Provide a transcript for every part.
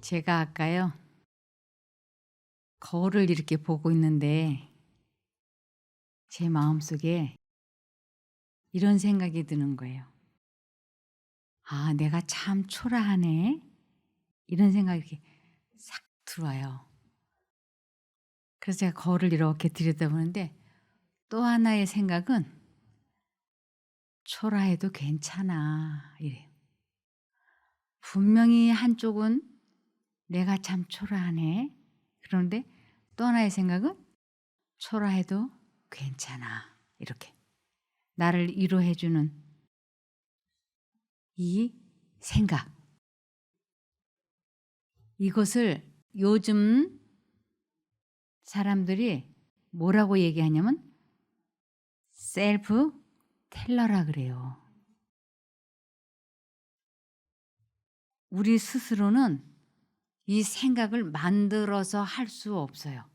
제가 아까요, 거울을 이렇게 보고 있는데 제 마음속에 이런 생각이 드는 거예요. '아 내가 참 초라하네.' 이런 생각이 이렇게 싹 들어와요. 그래서 제가 거울을 이렇게 들여다보는데 또 하나의 생각은 '초라해도 괜찮아.' 이래요. 분명히 한쪽은 '내가 참 초라하네.' 그런데 또 하나의 생각은 '초라해도 괜찮아.' 이렇게 나를 위로해 주는 이 생각. 이것을 요즘 사람들이 뭐라고 얘기하냐면 셀프 텔러라 그래요. 우리 스스로는 이 생각을 만들어서 할 수 없어요.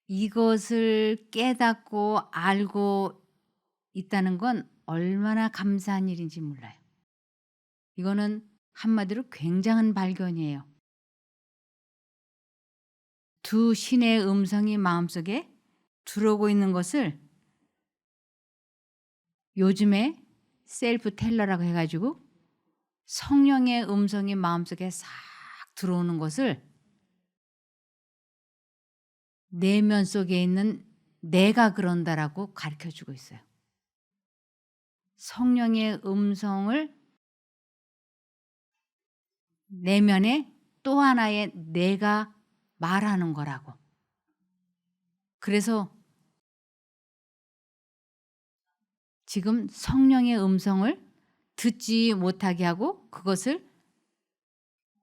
이것을 깨닫고 알고 있다는 건 얼마나 감사한 일인지 몰라요. 이거는 한마디로 굉장한 발견이에요. 두 신의 음성이 마음속에 들어오고 있는 것을 요즘에 셀프 텔러라고 해 가지고 성령의 음성이 마음속에 싹 들어오는 것을 내면 속에 있는 '내가 그런다.'라고 가르쳐 주고 있어요. 성령의 음성을 내면에 또 하나의 내가 말하는 거라고. 그래서 지금 성령의 음성을 듣지 못하게 하고 그것을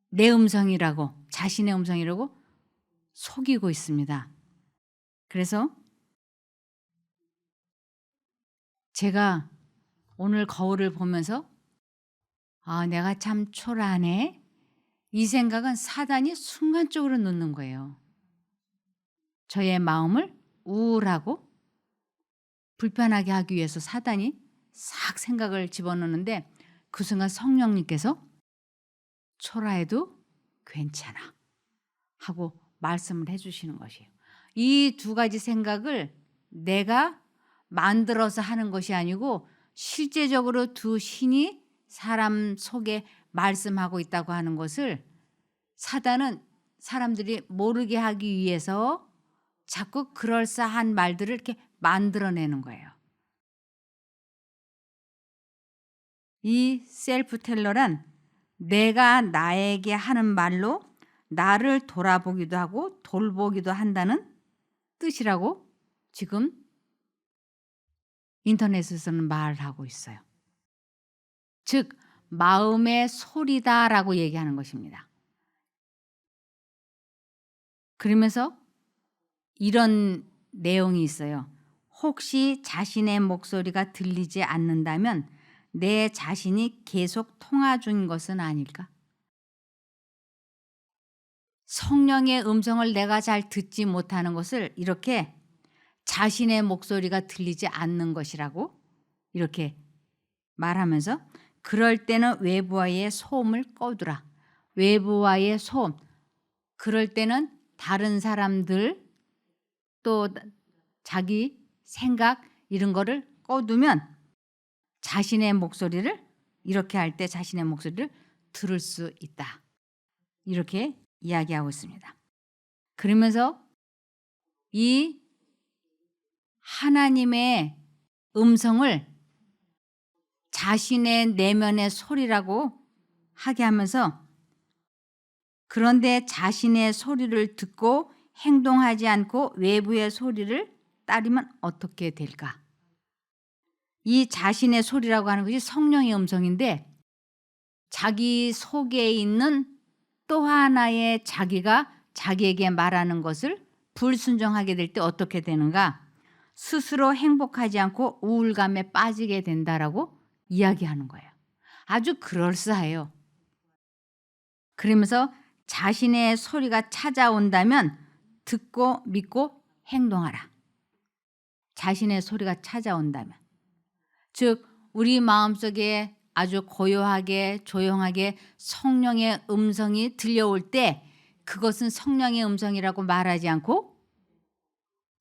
내 음성이라고, 자신의 음성이라고 속이고 있습니다. 그래서 제가 오늘 거울을 보면서 '아 내가 참 초라하네.' 이 생각은 사단이 순간적으로 넣는 거예요. 저의 마음을 우울하고 불편하게 하기 위해서 사단이 싹 생각을 집어넣는데 그 순간 성령님께서 "초라해도 괜찮아." 하고 말씀을 해 주시는 것이에요. 이 두 가지 생각을 내가 만들어서 하는 것이 아니고 실제적으로 두 신이 사람 속에 말씀하고 있다고 하는 것을 사단은 사람들이 모르게 하기 위해서 자꾸 그럴싸한 말들을 이렇게 만들어내는 거예요. 이 셀프 텔러란 내가 나에게 하는 말로 나를 돌아보기도 하고 돌보기도 한다는 뜻이라고 지금 인터넷에서는 말하고 있어요. 즉 마음의 소리다라고 얘기하는 것입니다. 그러면서 이런 내용이 있어요. 혹시 자신의 목소리가 들리지 않는다면 내 자신이 계속 통화 중인 것은 아닐까? 성령의 음성을 내가 잘 듣지 못하는 것을 이렇게 자신의 목소리가 들리지 않는 것이라고 이렇게 말하면서 그럴 때는 외부와의 소음을 꺼두라. 외부와의 소음. 그럴 때는 다른 사람들 또 자기 생각 이런 거를 꺼두면 자신의 목소리를 이렇게 할 때 자신의 목소리를 들을 수 있다. 이렇게 이야기하고 있습니다. 그러면서 이 하나님의 음성을 자신의 내면의 소리라고 하게 하면서 그런데 자신의 소리를 듣고 행동하지 않고 외부의 소리를 따르면 어떻게 될까? 이 자신의 소리라고 하는 것이 성령의 음성인데 자기 속에 있는 또 하나의 자기가 자기에게 말하는 것을 불순종하게 될 때 어떻게 되는가? 스스로 행복하지 않고 우울감에 빠지게 된다라고 이야기하는 거예요. 아주 그럴싸해요. 그러면서 자신의 소리가 찾아온다면 듣고 믿고 행동하라. 자신의 소리가 찾아온다면. 즉 우리 마음속에 아주 고요하게 조용하게 성령의 음성이 들려올 때 그것은 성령의 음성이라고 말하지 않고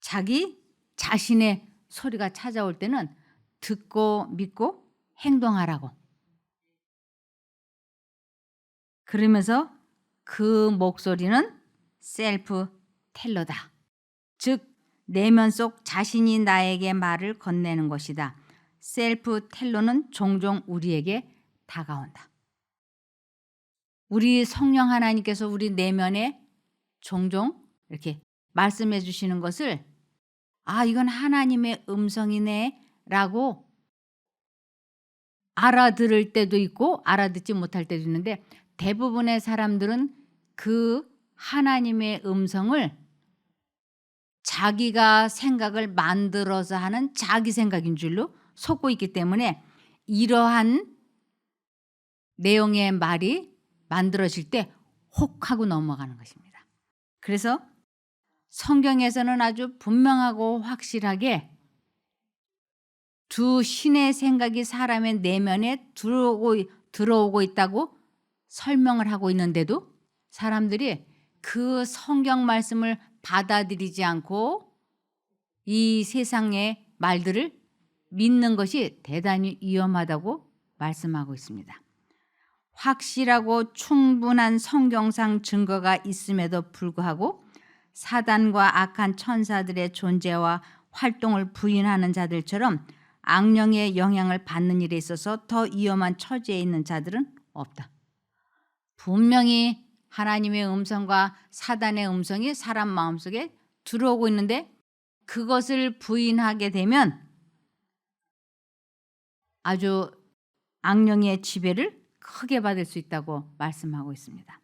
자기 자신의 소리가 찾아올 때는 듣고 믿고 행동하라고. 그러면서 그 목소리는 셀프 텔러다. 즉 내면 속 자신이 나에게 말을 건네는 것이다. 셀프 텔러는 종종 우리에게 다가온다. 우리 성령 하나님께서 우리 내면에 종종 이렇게 말씀해 주시는 것을 이건 하나님의 음성이네 라고 알아들을 때도 있고 알아듣지 못할 때도 있는데 대부분의 사람들은 그 하나님의 음성을 자기가 생각을 만들어서 하는 자기 생각인 줄로 속고 있기 때문에 이러한 내용의 말이 만들어질 때 혹 하고 넘어가는 것입니다. 그래서 성경에서는 아주 분명하고 확실하게 두 신의 생각이 사람의 내면에 들어오고 있다고 설명을 하고 있는데도 사람들이 그 성경 말씀을 받아들이지 않고 이 세상의 말들을 믿는 것이 대단히 위험하다고 말씀하고 있습니다. 확실하고 충분한 성경상 증거가 있음에도 불구하고 사단과 악한 천사들의 존재와 활동을 부인하는 자들처럼 악령의 영향을 받는 일에 있어서 더 위험한 처지에 있는 자들은 없다. 분명히 하나님의 음성과 사단의 음성이 사람 마음속에 들어오고 있는데 그것을 부인하게 되면 아주 악령의 지배를 크게 받을 수 있다고 말씀하고 있습니다.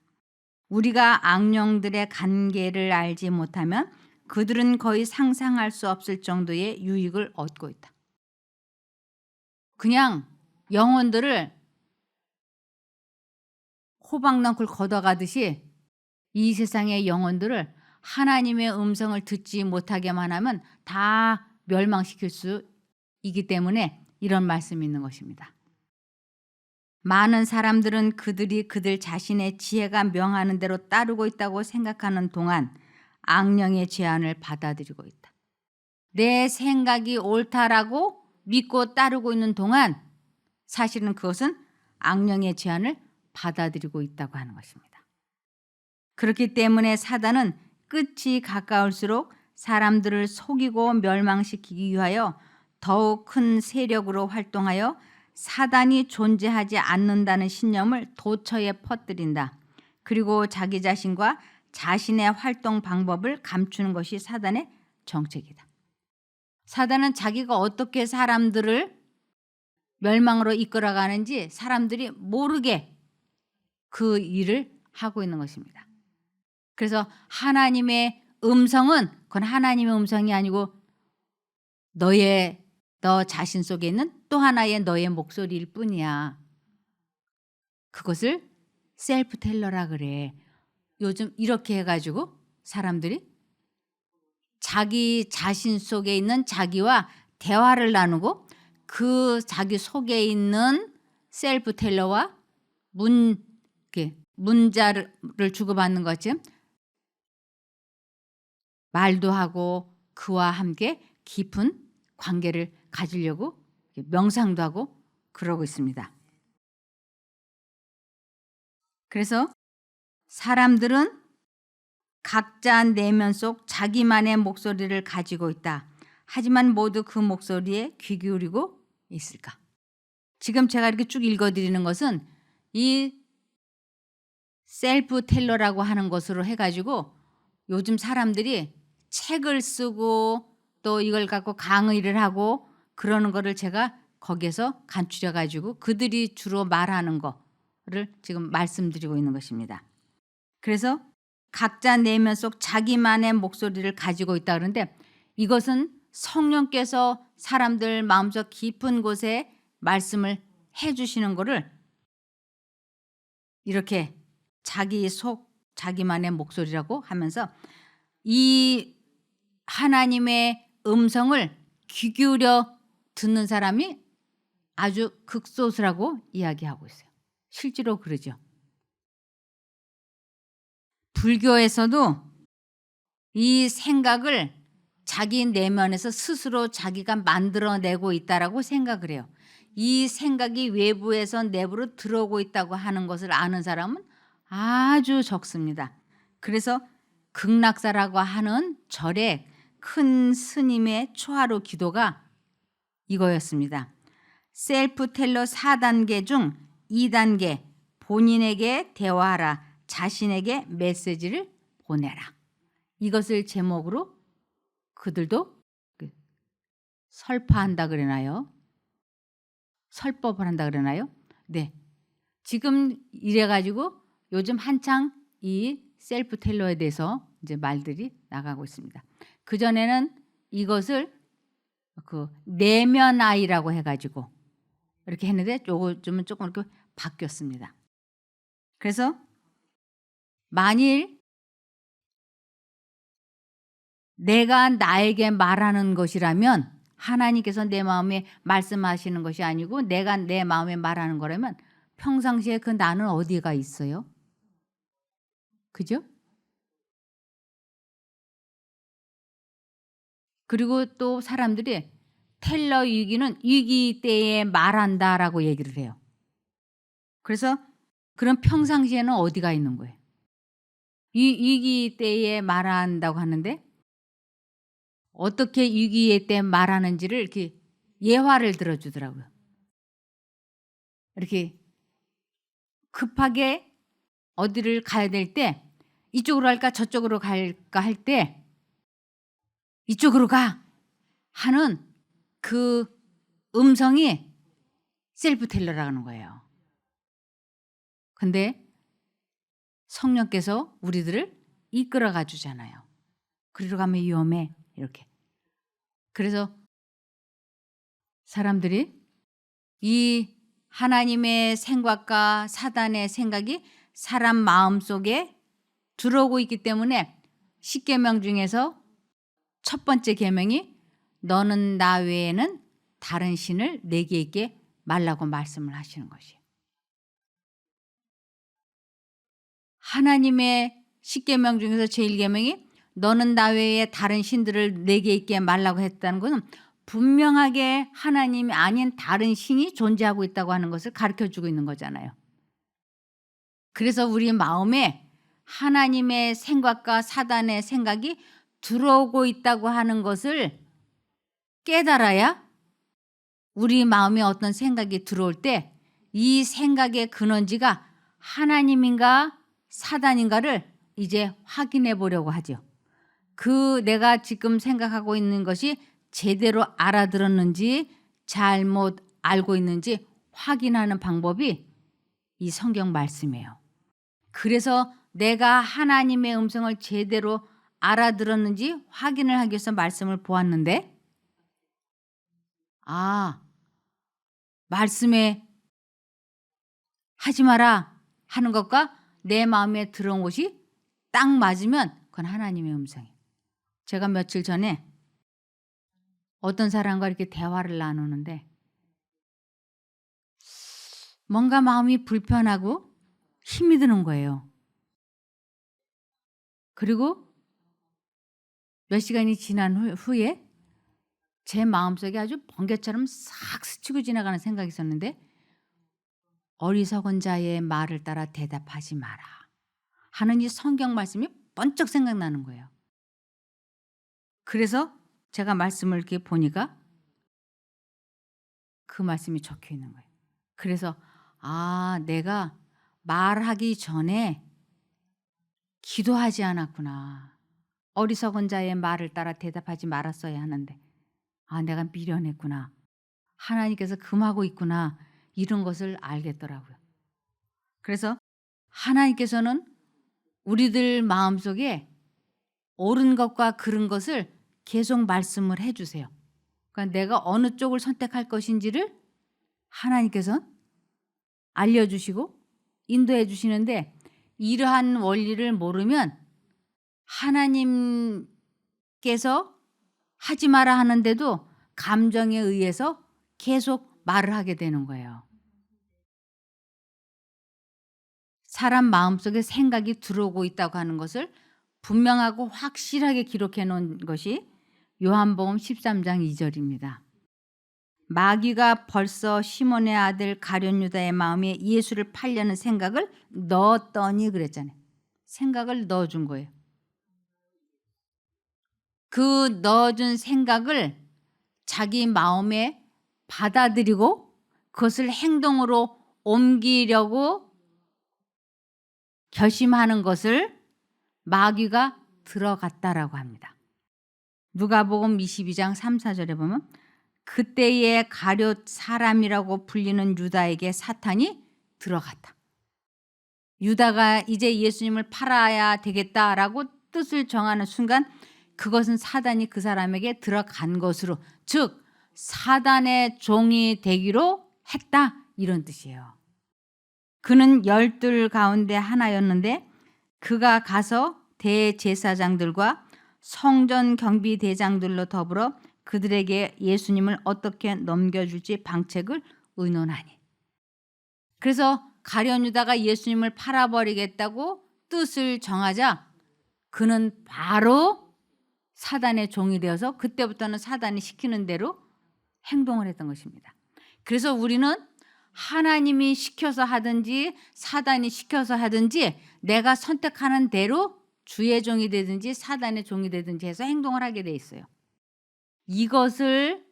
우리가 악령들의 관계를 알지 못하면 그들은 거의 상상할 수 없을 정도의 유익을 얻고 있다. 그냥 영혼들을 호박넝쿨 걷어가듯이 이 세상의 영혼들을 하나님의 음성을 듣지 못하게만 하면 다 멸망시킬 수 있기 때문에 이런 말씀이 있는 것입니다. 많은 사람들은 그들이 그들 자신의 지혜가 명하는 대로 따르고 있다고 생각하는 동안 악령의 제안을 받아들이고 있다. 내 생각이 옳다라고 믿고 따르고 있는 동안 사실은 그것은 악령의 제안을 받아들이고 있다고 하는 것입니다. 그렇기 때문에 사단은 끝이 가까울수록 사람들을 속이고 멸망시키기 위하여 더욱 큰 세력으로 활동하여 사단이 존재하지 않는다는 신념을 도처에 퍼뜨린다. 그리고 자기 자신과 자신의 활동 방법을 감추는 것이 사단의 정책이다. 사단은 자기가 어떻게 사람들을 멸망으로 이끌어가는지 사람들이 모르게 그 일을 하고 있는 것입니다. 그래서 하나님의 음성은 그건 하나님의 음성이 아니고 너 자신 속에 있는 또 하나의 너의 목소리일 뿐이야. 그것을 셀프 텔러라 그래. 요즘 이렇게 해가지고 사람들이 자기 자신 속에 있는 자기와 대화를 나누고 그 자기 속에 있는 셀프 텔러와 문자를 주고받는 것처럼 말도 하고 그와 함께 깊은 관계를 가지려고 명상도 하고 그러고 있습니다. 그래서 사람들은 각자 내면 속 자기만의 목소리를 가지고 있다. 하지만 모두 그 목소리에 귀 기울이고 있을까? 지금 제가 이렇게 쭉 읽어드리는 것은 이 셀프 텔러라고 하는 것으로 해가지고 요즘 사람들이 책을 쓰고 또 이걸 갖고 강의를 하고 그러는 거를 제가 거기에서 간추려 가지고 그들이 주로 말하는 거를 지금 말씀드리고 있는 것입니다. 그래서 각자 내면 속 자기만의 목소리를 가지고 있다 그러는데 이것은 성령께서 사람들 마음속 깊은 곳에 말씀을 해주시는 거를 이렇게 자기 속 자기만의 목소리라고 하면서 이 하나님의 음성을 귀 기울여 듣는 사람이 아주 극소수라고 이야기하고 있어요. 실제로 그러죠. 불교에서도 이 생각을 자기 내면에서 스스로 자기가 만들어내고 있다라고 생각을 해요. 이 생각이 외부에서 내부로 들어오고 있다고 하는 것을 아는 사람은 아주 적습니다. 그래서 극락사라고 하는 절의 큰 스님의 초하루 기도가 이거였습니다. 셀프 텔러 4단계 중 2단계 본인에게 대화하라. 자신에게 메시지를 보내라. 이것을 제목으로 그들도 설파한다 그러나요? 설법을 한다 그러나요? 네. 지금 이래가지고 요즘 한창 이 셀프 텔러에 대해서 이제 말들이 나가고 있습니다. 그전에는 이것을 그 내면 아이라고 해가지고 이렇게 했는데 요즘은 조금 이렇게 바뀌었습니다. 그래서 만일 내가 나에게 말하는 것이라면 하나님께서 내 마음에 말씀하시는 것이 아니고 내가 내 마음에 말하는 거라면 평상시에 그 나는 어디가 있어요? 그죠? 그리고 또 사람들이 텔러 위기는 위기 때에 말한다라고 얘기를 해요. 그래서 그럼 평상시에는 어디가 있는 거예요? 이 위기 때에 말한다고 하는데 어떻게 위기의 때 말하는지를 이렇게 예화를 들어주더라고요. 이렇게 급하게 어디를 가야 될 때 이쪽으로 갈까 저쪽으로 갈까 할 때 이쪽으로 가 하는 그 음성이 셀프 텔러라는 거예요. 근데 성령께서 우리들을 이끌어가 주잖아요. 그리로 가면 위험해 이렇게. 그래서 사람들이 이 하나님의 생각과 사단의 생각이 사람 마음속에 들어오고 있기 때문에 10계명 중에서 첫 번째 계명이 너는 나 외에는 다른 신을 내게 있게 말라고 말씀을 하시는 것이에요. 하나님의 10계명 중에서 제1계명이 너는 나 외에 다른 신들을 내게 있게 말라고 했다는 것은 분명하게 하나님이 아닌 다른 신이 존재하고 있다고 하는 것을 가르쳐주고 있는 거잖아요. 그래서 우리 마음에 하나님의 생각과 사단의 생각이 들어오고 있다고 하는 것을 깨달아야 우리 마음에 어떤 생각이 들어올 때 이 생각의 근원지가 하나님인가 사단인가를 이제 확인해 보려고 하죠. 그 내가 지금 생각하고 있는 것이 제대로 알아들었는지 잘못 알고 있는지 확인하는 방법이 이 성경 말씀이에요. 그래서 내가 하나님의 음성을 제대로 알아들었는지 확인을 하기 위해서 말씀을 보았는데 말씀에 하지 마라 하는 것과 내 마음에 들어온 것이 딱 맞으면 그건 하나님의 음성이에요. 제가 며칠 전에 어떤 사람과 이렇게 대화를 나누는데 뭔가 마음이 불편하고 힘이 드는 거예요. 그리고 몇 시간이 지난 후에 제 마음속에 아주 번개처럼 싹 스치고 지나가는 생각이 있었는데 어리석은 자의 말을 따라 대답하지 마라 하는 이 성경 말씀이 번쩍 생각나는 거예요. 그래서 제가 말씀을 이렇게 보니까 그 말씀이 적혀 있는 거예요. 그래서 내가 말하기 전에 기도하지 않았구나. 어리석은 자의 말을 따라 대답하지 말았어야 하는데 내가 미련했구나. 하나님께서 금하고 있구나. 이런 것을 알겠더라고요. 그래서 하나님께서는 우리들 마음속에 옳은 것과 그른 것을 계속 말씀을 해주세요. 그러니까 내가 어느 쪽을 선택할 것인지를 하나님께서 알려주시고 인도해 주시는데 이러한 원리를 모르면 하나님께서 하지 마라 하는데도 감정에 의해서 계속 말을 하게 되는 거예요. 사람 마음속에 생각이 들어오고 있다고 하는 것을 분명하고 확실하게 기록해 놓은 것이 요한복음 13장 2절입니다. 마귀가 벌써 시몬의 아들 가룟 유다의 마음에 예수를 팔려는 생각을 넣었더니 그랬잖아요. 생각을 넣어준 거예요. 그 넣어준 생각을 자기 마음에 받아들이고 그것을 행동으로 옮기려고 결심하는 것을 마귀가 들어갔다라고 합니다. 누가복음 22장 3, 4절에 보면 그때에 가룟 사람이라고 불리는 유다에게 사탄이 들어갔다. 유다가 이제 예수님을 팔아야 되겠다라고 뜻을 정하는 순간 그것은 사단이 그 사람에게 들어간 것으로, 즉 사단의 종이 되기로 했다, 이런 뜻이에요. 그는 12 가운데 하나였는데 그가 가서 대제사장들과 성전 경비대장들로 더불어 그들에게 예수님을 어떻게 넘겨줄지 방책을 의논하니. 그래서 가룟 유다가 예수님을 팔아버리겠다고 뜻을 정하자 그는 바로 사단의 종이 되어서 그때부터는 사단이 시키는 대로 행동을 했던 것입니다. 그래서 우리는 하나님이 시켜서 하든지 사단이 시켜서 하든지 내가 선택하는 대로 주의 종이 되든지 사단의 종이 되든지 해서 행동을 하게 돼 있어요. 이것을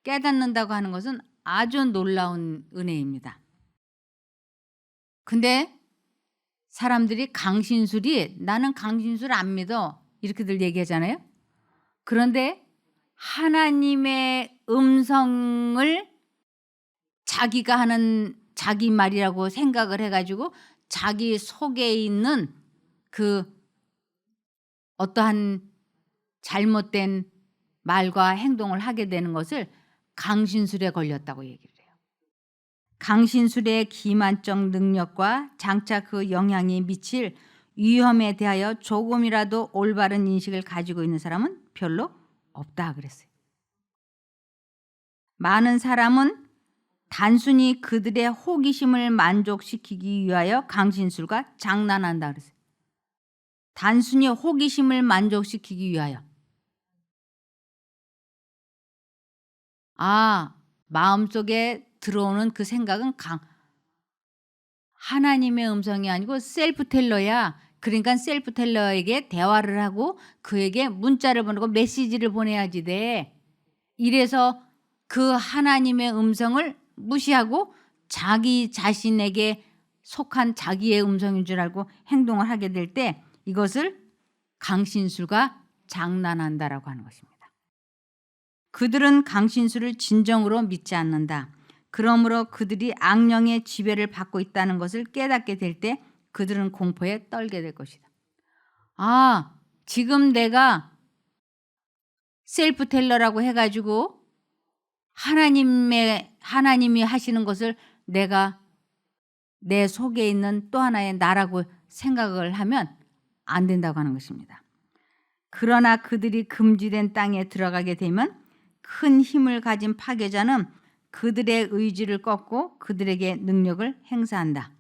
깨닫는다고 하는 것은 아주 놀라운 은혜입니다. 근데 사람들이 강신술이 나는 강신술 안 믿어 이렇게들 얘기하잖아요. 그런데 하나님의 음성을 자기가 하는 자기 말이라고 생각을 해가지고 자기 속에 있는 그 어떠한 잘못된 말과 행동을 하게 되는 것을 강신술에 걸렸다고 얘기를 해요. 강신술의 기만적 능력과 장차 그 영향이 미칠 위험에 대하여 조금이라도 올바른 인식을 가지고 있는 사람은 별로 없다 그랬어요. 많은 사람은 단순히 그들의 호기심을 만족시키기 위하여 강신술과 장난한다 그랬어요. 단순히 호기심을 만족시키기 위하여. 마음속에 들어오는 그 생각은 하나님의 음성이 아니고 셀프텔러야. 그러니까 셀프텔러에게 대화를 하고 그에게 문자를 보내고 메시지를 보내야지 돼. 이래서 그 하나님의 음성을 무시하고 자기 자신에게 속한 자기의 음성인 줄 알고 행동을 하게 될 때 이것을 강신술과 장난한다라고 하는 것입니다. 그들은 강신술을 진정으로 믿지 않는다. 그러므로 그들이 악령의 지배를 받고 있다는 것을 깨닫게 될 때 그들은 공포에 떨게 될 것이다. 지금 내가 셀프텔러라고 해가지고 하나님이 하시는 것을 내가 내 속에 있는 또 하나의 나라고 생각을 하면 안 된다고 하는 것입니다. 그러나 그들이 금지된 땅에 들어가게 되면 큰 힘을 가진 파괴자는 그들의 의지를 꺾고 그들에게 능력을 행사한다.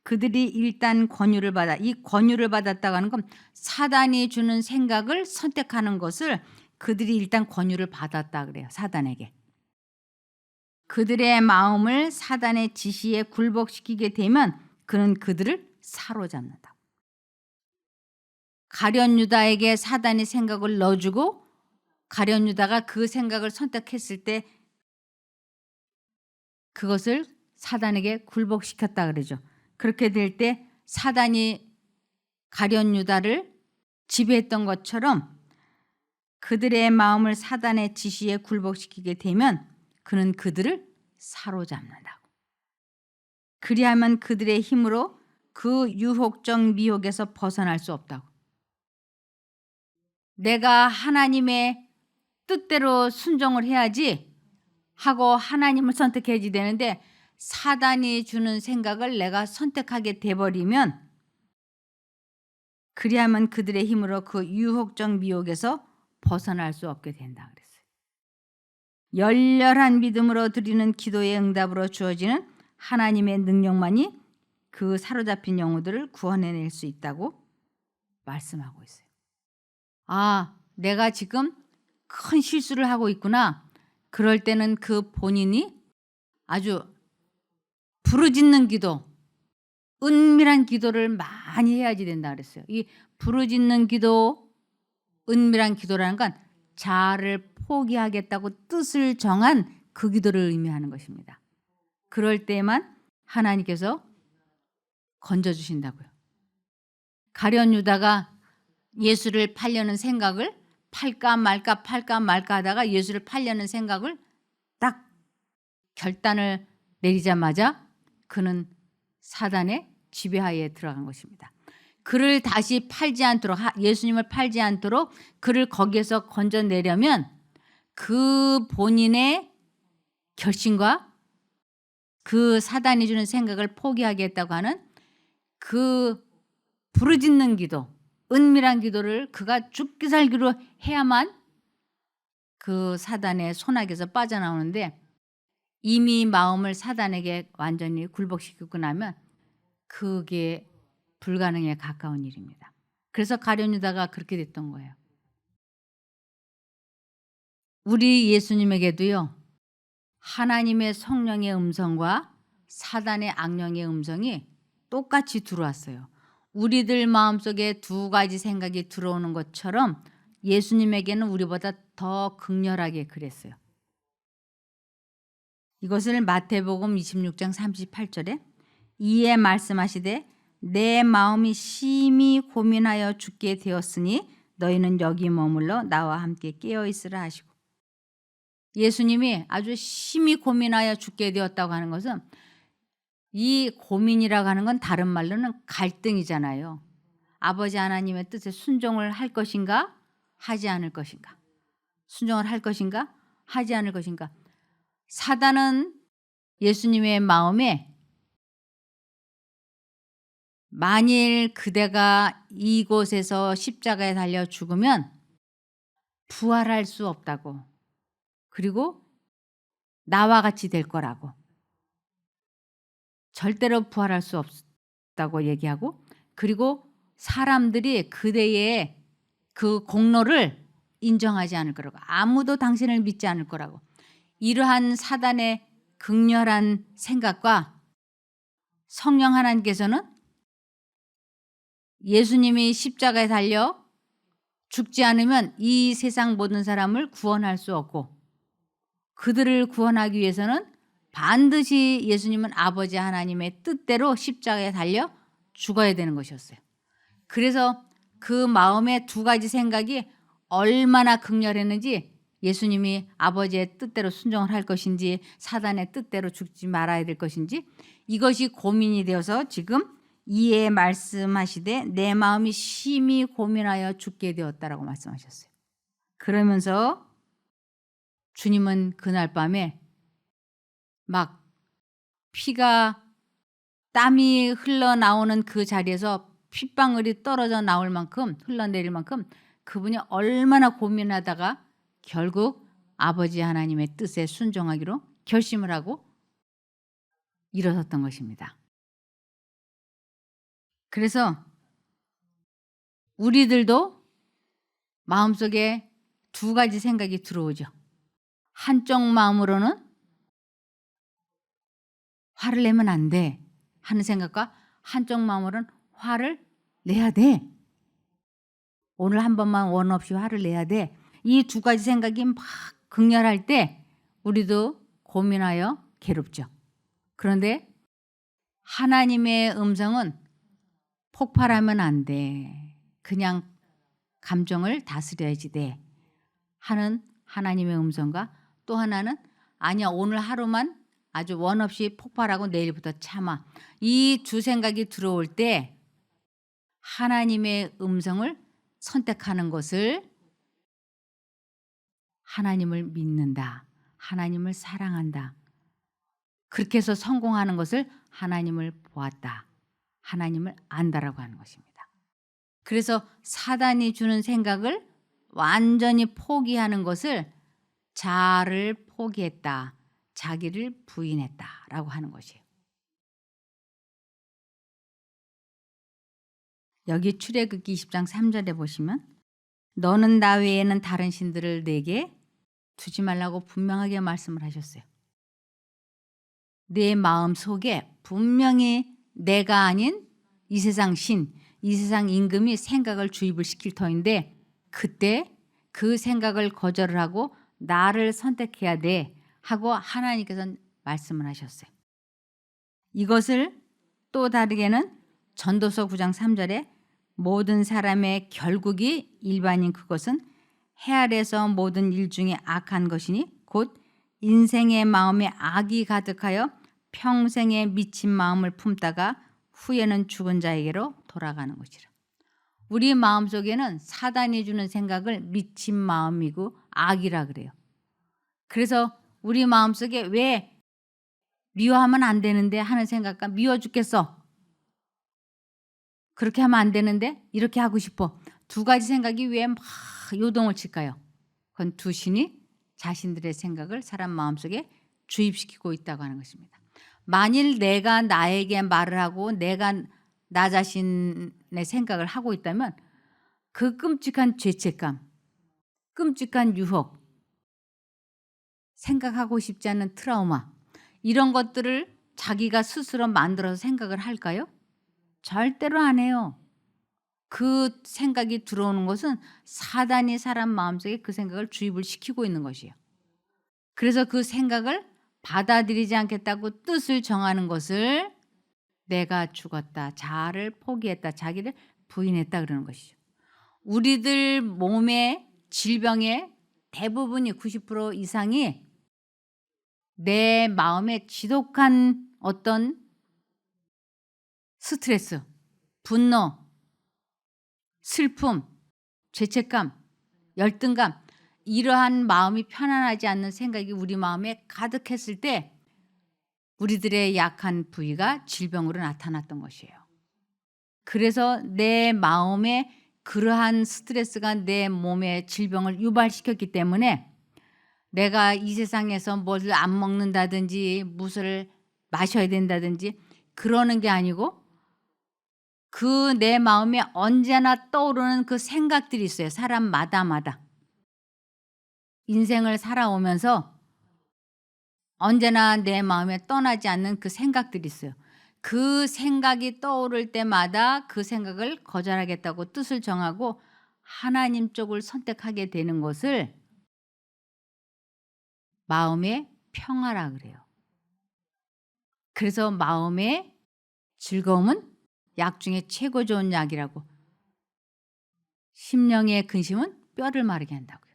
그들이 일단 권유를 받아, 이 권유를 받았다고 하는 건 사단이 주는 생각을 선택하는 것을 그들이 일단 권유를 받았다 그래요. 사단에게. 그들의 마음을 사단의 지시에 굴복시키게 되면 그는 그들을 사로잡는다. 가룟 유다에게 사단이 생각을 넣어주고 가룟 유다가 그 생각을 선택했을 때 그것을 사단에게 굴복시켰다 그러죠. 그렇게 될 때 사단이 가룟 유다를 지배했던 것처럼 그들의 마음을 사단의 지시에 굴복시키게 되면 그는 그들을 사로잡는다고. 그리하면 그들의 힘으로 그 유혹적 미혹에서 벗어날 수 없다고. 내가 하나님의 뜻대로 순종을 해야지 하고 하나님을 선택해야지 되는데 사단이 주는 생각을 내가 선택하게 돼버리면 그리하면 그들의 힘으로 그 유혹적 미혹에서 벗어날 수 없게 된다 그랬어요. 열렬한 믿음으로 드리는 기도의 응답으로 주어지는 하나님의 능력만이 그 사로잡힌 영혼들을 구원해낼 수 있다고 말씀하고 있어요. 아, 내가 지금 큰 실수를 하고 있구나. 그럴 때는 그 본인이 아주 부르짖는 기도, 은밀한 기도를 많이 해야지 된다 그랬어요. 이 부르짖는 기도, 은밀한 기도라는 건 자아를 포기하겠다고 뜻을 정한 그 기도를 의미하는 것입니다. 그럴 때만 하나님께서 건져주신다고요. 가룟 유다가 예수를 팔려는 생각을 팔까 말까 하다가 예수를 팔려는 생각을 딱 결단을 내리자마자 그는 사단의 지배하에 들어간 것입니다. 그를 다시 팔지 않도록, 예수님을 팔지 않도록 그를 거기에서 건져내려면 그 본인의 결심과 그 사단이 주는 생각을 포기하겠다고 하는 그 부르짖는 기도, 은밀한 기도를 그가 죽기 살기로 해야만 그 사단의 손아귀에서 빠져나오는데, 이미 마음을 사단에게 완전히 굴복시키고 나면 그게 불가능에 가까운 일입니다. 그래서 가룟 유다가 그렇게 됐던 거예요. 우리 예수님에게도요, 하나님의 성령의 음성과 사단의 악령의 음성이 똑같이 들어왔어요. 우리들 마음속에 두 가지 생각이 들어오는 것처럼 예수님에게는 우리보다 더 극렬하게 그랬어요. 이것을 마태복음 26장 38절에 이에 말씀하시되 내 마음이 심히 고민하여 죽게 되었으니 너희는 여기 머물러 나와 함께 깨어있으라 하시고, 예수님이 아주 심히 고민하여 죽게 되었다고 하는 것은, 이 고민이라고 하는 건 다른 말로는 갈등이잖아요. 아버지 하나님의 뜻에 순종을 할 것인가 하지 않을 것인가, 순종을 할 것인가 하지 않을 것인가. 사단은 예수님의 마음에 만일 그대가 이곳에서 십자가에 달려 죽으면 부활할 수 없다고, 그리고 나와 같이 될 거라고, 절대로 부활할 수 없다고 얘기하고, 그리고 사람들이 그대의 그 공로를 인정하지 않을 거라고, 아무도 당신을 믿지 않을 거라고. 이러한 사단의 극렬한 생각과 성령 하나님께서는 예수님이 십자가에 달려 죽지 않으면 이 세상 모든 사람을 구원할 수 없고, 그들을 구원하기 위해서는 반드시 예수님은 아버지 하나님의 뜻대로 십자가에 달려 죽어야 되는 것이었어요. 그래서 그 마음의 두 가지 생각이 얼마나 극렬했는지, 예수님이 아버지의 뜻대로 순종을 할 것인지 사단의 뜻대로 죽지 말아야 될 것인지, 이것이 고민이 되어서 지금 이에 말씀하시되 내 마음이 심히 고민하여 죽게 되었다라고 말씀하셨어요. 그러면서 주님은 그날 밤에 막 피가, 땀이 흘러나오는 그 자리에서 핏방울이 떨어져 나올 만큼, 흘러내릴 만큼 그분이 얼마나 고민하다가 결국 아버지 하나님의 뜻에 순종하기로 결심을 하고 일어섰던 것입니다. 그래서 우리들도 마음속에 두 가지 생각이 들어오죠. 한쪽 마음으로는 화를 내면 안 돼 하는 생각과, 한쪽 마음으로는 화를 내야 돼, 오늘 한 번만 원 없이 화를 내야 돼. 이 두 가지 생각이 막 극렬할 때 우리도 고민하여 괴롭죠. 그런데 하나님의 음성은 폭발하면 안 돼, 그냥 감정을 다스려야지 돼 하는 하나님의 음성과, 또 하나는 아니야, 오늘 하루만 아주 원 없이 폭발하고 내일부터 참아. 이 두 생각이 들어올 때 하나님의 음성을 선택하는 것을 하나님을 믿는다, 하나님을 사랑한다, 그렇게 해서 성공하는 것을 하나님을 보았다, 하나님을 안다라고 하는 것입니다. 그래서 사단이 주는 생각을 완전히 포기하는 것을 자아를 포기했다. 자기를 부인했다라고 하는 것이에요. 여기 출애굽기 20장 3절에 보시면 너는 나 외에는 다른 신들을 내게 두지 말라고 분명하게 말씀을 하셨어요. 내 마음 속에 분명히 내가 아닌 이 세상 신, 이 세상 임금이 생각을 주입을 시킬 터인데 그때 그 생각을 거절을 하고 나를 선택해야 돼 하고 하나님께서는 말씀을 하셨어요. 이것을 또 다르게는 전도서 9장 3절에 모든 사람의 결국이 일반인 그것은 해 아래서 모든 일 중에 악한 것이니 곧 인생의 마음에 악이 가득하여 평생에 미친 마음을 품다가 후에는 죽은 자에게로 돌아가는 것이라. 우리 마음속에는 사단이 주는 생각을 미친 마음이고 악이라 그래요. 그래서 우리 마음속에 왜 미워하면 안 되는데 하는 생각과 미워 죽겠어. 그렇게 하면 안 되는데 이렇게 하고 싶어. 두 가지 생각이 왜 막 요동을 칠까요? 그건 두 신이 자신들의 생각을 사람 마음속에 주입시키고 있다고 하는 것입니다. 만일 내가 나에게 말을 하고 내가 나 자신의 생각을 하고 있다면 그 끔찍한 죄책감, 끔찍한 유혹, 생각하고 싶지 않은 트라우마 이런 것들을 자기가 스스로 만들어서 생각을 할까요? 절대로 안 해요. 그 생각이 들어오는 것은 사단이 사람 마음속에 그 생각을 주입을 시키고 있는 것이에요. 그래서 그 생각을 받아들이지 않겠다고 뜻을 정하는 것을 내가 죽었다, 자아를 포기했다, 자기를 부인했다 그러는 것이죠. 우리들 몸의 질병의 대부분이 90% 이상이 내 마음에 지독한 어떤 스트레스, 분노, 슬픔, 죄책감, 열등감 이러한 마음이 편안하지 않는 생각이 우리 마음에 가득했을 때 우리들의 약한 부위가 질병으로 나타났던 것이에요. 그래서 내 마음에 그러한 스트레스가 내 몸에 질병을 유발시켰기 때문에 내가 이 세상에서 뭘 안 먹는다든지 무엇을 마셔야 된다든지 그러는 게 아니고 그 내 마음에 언제나 떠오르는 그 생각들이 있어요. 사람마다. 인생을 살아오면서 언제나 내 마음에 떠나지 않는 그 생각들이 있어요. 그 생각이 떠오를 때마다 그 생각을 거절하겠다고 뜻을 정하고 하나님 쪽을 선택하게 되는 것을 마음의 평화라 그래요. 그래서 마음의 즐거움은 약 중에 최고 좋은 약이라고. 심령의 근심은 뼈를 마르게 한다고요.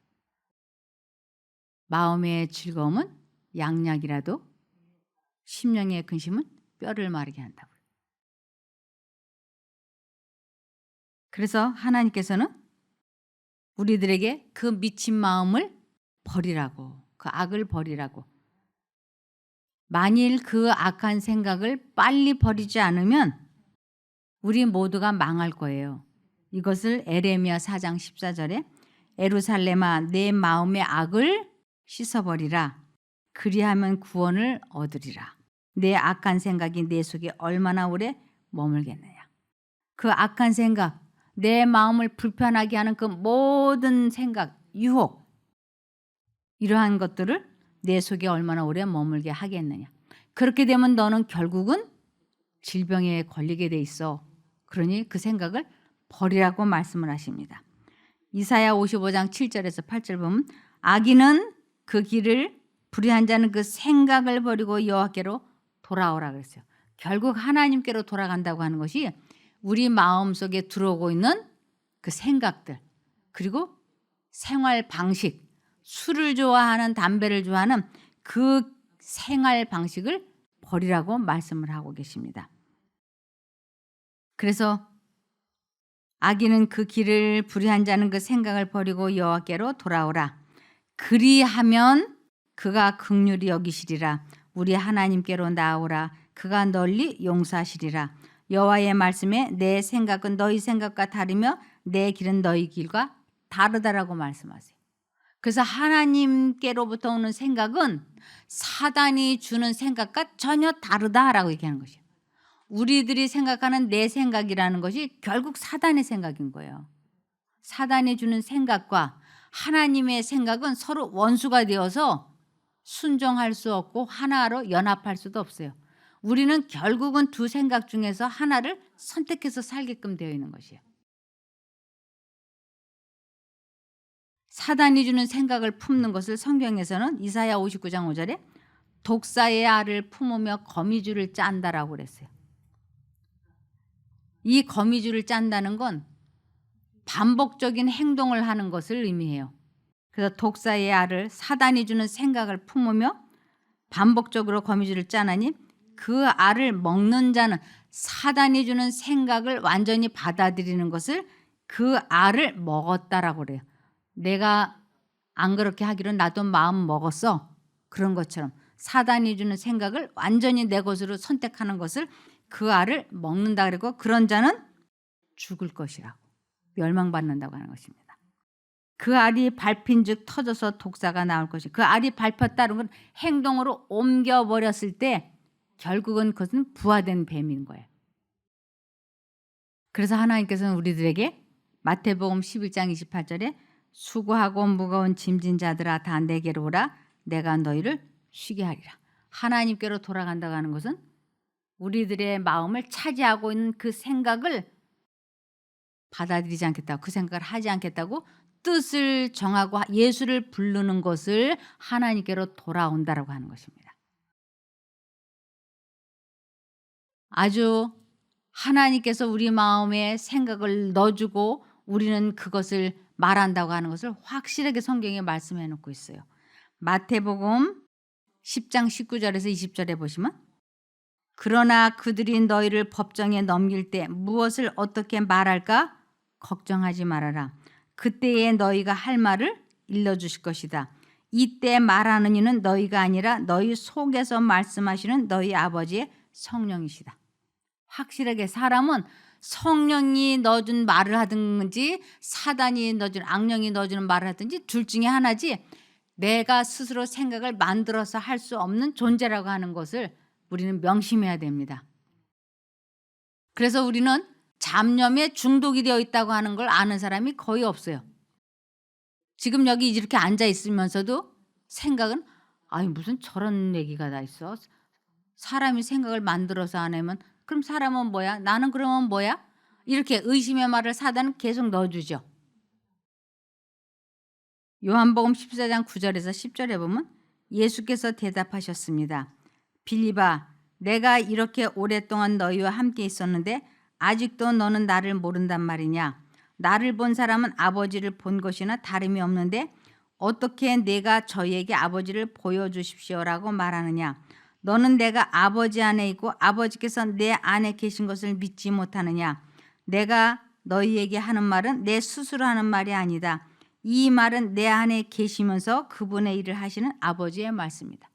마음의 즐거움은 양약이라도 심령의 근심은 뼈를 마르게 한다고요. 그래서 하나님께서는 우리들에게 그 미친 마음을 버리라고, 그 악을 버리라고. 만일 그 악한 생각을 빨리 버리지 않으면 우리 모두가 망할 거예요. 이것을 에레미야 4장 14절에 에루살렘아 내 마음의 악을 씻어버리라. 그리하면 구원을 얻으리라. 내 악한 생각이 내 속에 얼마나 오래 머물겠느냐. 그 악한 생각, 내 마음을 불편하게 하는 그 모든 생각, 유혹 이러한 것들을 내 속에 얼마나 오래 머물게 하겠느냐. 그렇게 되면 너는 결국은 질병에 걸리게 돼 있어. 그러니 그 생각을 버리라고 말씀을 하십니다. 이사야 55장 7절에서 8절 보면 악인은 그 길을 불의한 자는 그 생각을 버리고 여호와께로 돌아오라 그랬어요. 결국 하나님께로 돌아간다고 하는 것이 우리 마음속에 들어오고 있는 그 생각들 그리고 생활 방식 술을 좋아하는 담배를 좋아하는 그 생활 방식을 버리라고 말씀을 하고 계십니다. 그래서 악인은 그 길을 불의한 자는 그 생각을 버리고 여호와께로 돌아오라. 그리하면 그가 긍휼히 여기시리라. 우리 하나님께로 나오라. 그가 널리 용서하시리라. 여호와의 말씀에 내 생각은 너희 생각과 다르며 내 길은 너희 길과 다르다라고 말씀하세요. 그래서 하나님께로부터 오는 생각은 사단이 주는 생각과 전혀 다르다라고 얘기하는 것이에요. 우리들이 생각하는 내 생각이라는 것이 결국 사단의 생각인 거예요. 사단이 주는 생각과 하나님의 생각은 서로 원수가 되어서 순종할 수 없고 하나로 연합할 수도 없어요. 우리는 결국은 두 생각 중에서 하나를 선택해서 살게끔 되어 있는 것이에요. 사단이 주는 생각을 품는 것을 성경에서는 이사야 59장 5절에 독사의 알을 품으며 거미줄을 짠다라고 그랬어요. 이 거미줄을 짠다는 건 반복적인 행동을 하는 것을 의미해요. 그래서 독사의 알을 사단이 주는 생각을 품으며 반복적으로 거미줄을 짜나니 그 알을 먹는 자는 사단이 주는 생각을 완전히 받아들이는 것을 그 알을 먹었다라고 그래요. 내가 안 그렇게 하기로 나도 마음 먹었어. 그런 것처럼 사단이 주는 생각을 완전히 내 것으로 선택하는 것을 그 알을 먹는다 그리고 그런 자는 죽을 것이라고 멸망받는다고 하는 것입니다. 그 알이 밟힌즉 터져서 독사가 나올 것이. 그 알이 밟혔다는 건 행동으로 옮겨버렸을 때 결국은 그것은 부화된 뱀인 거예요. 그래서 하나님께서는 우리들에게 마태복음 11장 28절에 수고하고 무거운 짐진 자들아 다 내게로 오라 내가 너희를 쉬게 하리라. 하나님께로 돌아간다고 하는 것은 우리들의 마음을 차지하고 있는 그 생각을 받아들이지 않겠다고, 그 생각을 하지 않겠다고 뜻을 정하고 예수를 부르는 것을 하나님께로 돌아온다라고 하는 것입니다. 아주 하나님께서 우리 마음에 생각을 넣어주고 우리는 그것을 말한다고 하는 것을 확실하게 성경에 말씀해 놓고 있어요. 마태복음 10장 19절에서 20절에 보시면 그러나 그들이 너희를 법정에 넘길 때 무엇을 어떻게 말할까 걱정하지 말아라. 그때에 너희가 할 말을 일러주실 것이다. 이때 말하는 이는 너희가 아니라 너희 속에서 말씀하시는 너희 아버지의 성령이시다. 확실하게 사람은 성령이 넣어준 말을 하든지 사단이 넣어준 악령이 넣어주는 말을 하든지 둘 중에 하나지 내가 스스로 생각을 만들어서 할 수 없는 존재라고 하는 것을 우리는 명심해야 됩니다. 그래서 우리는 잡념에 중독이 되어 있다고 하는 걸 아는 사람이 거의 없어요. 지금 여기 이렇게 앉아 있으면서도 생각은 아니 무슨 저런 얘기가 다 있어. 사람이 생각을 만들어서 안 하면 그럼 사람은 뭐야? 나는 그러면 뭐야? 이렇게 의심의 말을 사단은 계속 넣어주죠. 요한복음 14장 9절에서 10절에 보면 예수께서 대답하셨습니다. 빌립아 내가 이렇게 오랫동안 너희와 함께 있었는데 아직도 너는 나를 모른단 말이냐. 나를 본 사람은 아버지를 본 것이나 다름이 없는데 어떻게 내가 저희에게 아버지를 보여주십시오라고 말하느냐. 너는 내가 아버지 안에 있고 아버지께서 내 안에 계신 것을 믿지 못하느냐. 내가 너희에게 하는 말은 내 스스로 하는 말이 아니다. 이 말은 내 안에 계시면서 그분의 일을 하시는 아버지의 말씀이다.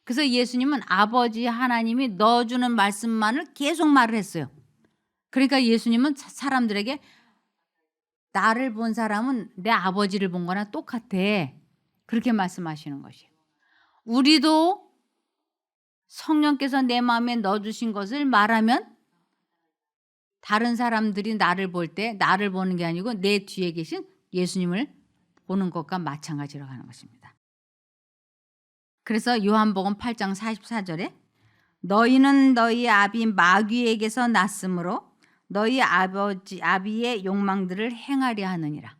그래서 예수님은 아버지 하나님이 넣어주는 말씀만을 계속 말을 했어요. 그러니까 예수님은 사람들에게 나를 본 사람은 내 아버지를 본 거나 똑같아. 그렇게 말씀하시는 것이에요. 우리도 성령께서 내 마음에 넣어주신 것을 말하면 다른 사람들이 나를 볼 때 나를 보는 게 아니고 내 뒤에 계신 예수님을 보는 것과 마찬가지라고 하는 것입니다. 그래서 요한복음 8장 44절에 너희는 너희 아비 마귀에게서 났으므로 너희 아비의 욕망들을 행하려 하느니라.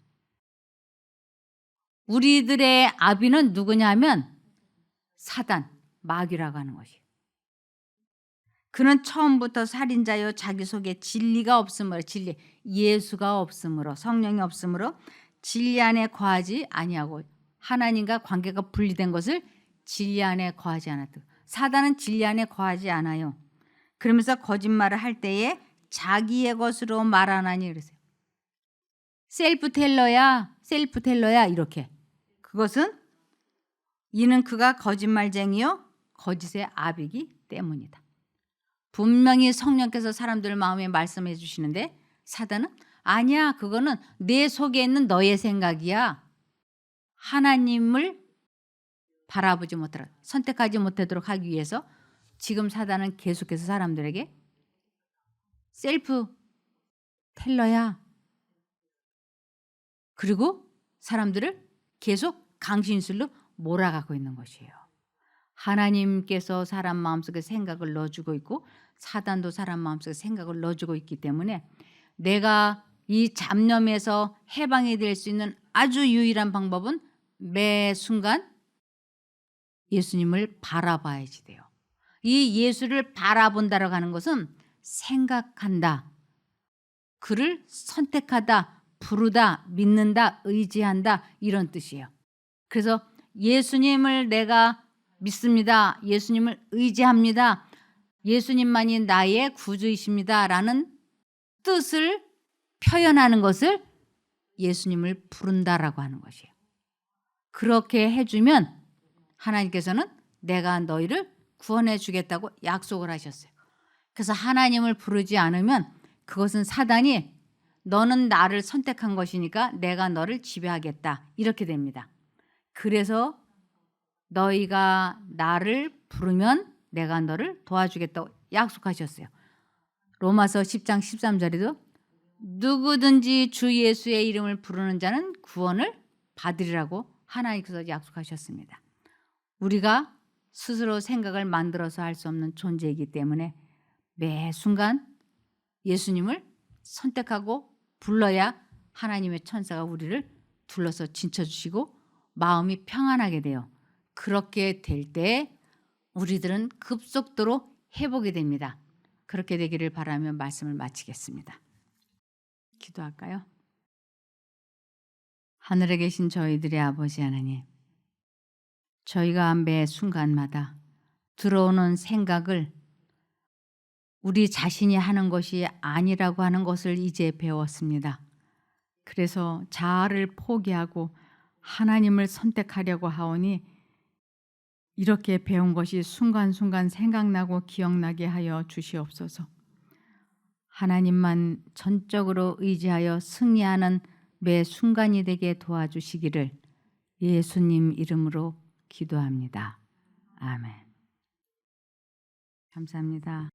우리들의 아비는 누구냐면 사단, 마귀라고 하는 것이에요. 그는 처음부터 살인자요 자기 속에 진리가 없으므로 예수가 없으므로 성령이 없으므로 진리 안에 거하지 아니하고 하나님과 관계가 분리된 것을 진리 안에 거하지 않았다. 사단은 진리 안에 거하지 않아요. 그러면서 거짓말을 할 때에 자기의 것으로 말하나니 그랬어요. 셀프텔러야 이렇게. 그것은 이는 그가 거짓말쟁이요 거짓의 아비이기 때문이다. 분명히 성령께서 사람들 마음에 말씀해 주시는데 사단은 아니야 그거는 내 속에 있는 너의 생각이야. 하나님을 바라보지 못하도록 선택하지 못하도록 하기 위해서 지금 사단은 계속해서 사람들에게 셀프 텔러야. 그리고 사람들을 계속 강신술로 몰아가고 있는 것이에요. 하나님께서 사람 마음속에 생각을 넣어주고 있고 사단도 사람 마음속에 생각을 넣어주고 있기 때문에 내가 이 잡념에서 해방이 될 수 있는 아주 유일한 방법은 매 순간 예수님을 바라봐야지 돼요. 이 예수를 바라본다라고 하는 것은 생각한다, 그를 선택하다, 부르다, 믿는다, 의지한다 이런 뜻이에요. 그래서 예수님을 내가 믿습니다. 예수님을 의지합니다. 예수님만이 나의 구주이십니다. 라는 뜻을 표현하는 것을 예수님을 부른다라고 하는 것이에요. 그렇게 해주면 하나님께서는 내가 너희를 구원해 주겠다고 약속을 하셨어요. 그래서 하나님을 부르지 않으면 그것은 사단이 너는 나를 선택한 것이니까 내가 너를 지배하겠다 이렇게 됩니다. 그래서 너희가 나를 부르면 내가 너를 도와주겠다고 약속하셨어요. 로마서 10장 13절에도 누구든지 주 예수의 이름을 부르는 자는 구원을 받으리라고 하나님께서 약속하셨습니다. 우리가 스스로 생각을 만들어서 할 수 없는 존재이기 때문에 매 순간 예수님을 선택하고 불러야 하나님의 천사가 우리를 둘러서 진쳐주시고 마음이 평안하게 돼요. 그렇게 될 때 우리들은 급속도로 회복이 됩니다. 그렇게 되기를 바라며 말씀을 마치겠습니다. 기도할까요? 하늘에 계신 저희들의 아버지 하나님, 저희가 매 순간마다 들어오는 생각을 우리 자신이 하는 것이 아니라고 하는 것을 이제 배웠습니다. 그래서 자아를 포기하고 하나님을 선택하려고 하오니 이렇게 배운 것이 순간순간 생각나고 기억나게 하여 주시옵소서. 하나님만 전적으로 의지하여 승리하는 매 순간이 되게 도와주시기를 예수님 이름으로 기도합니다. 아멘. 감사합니다.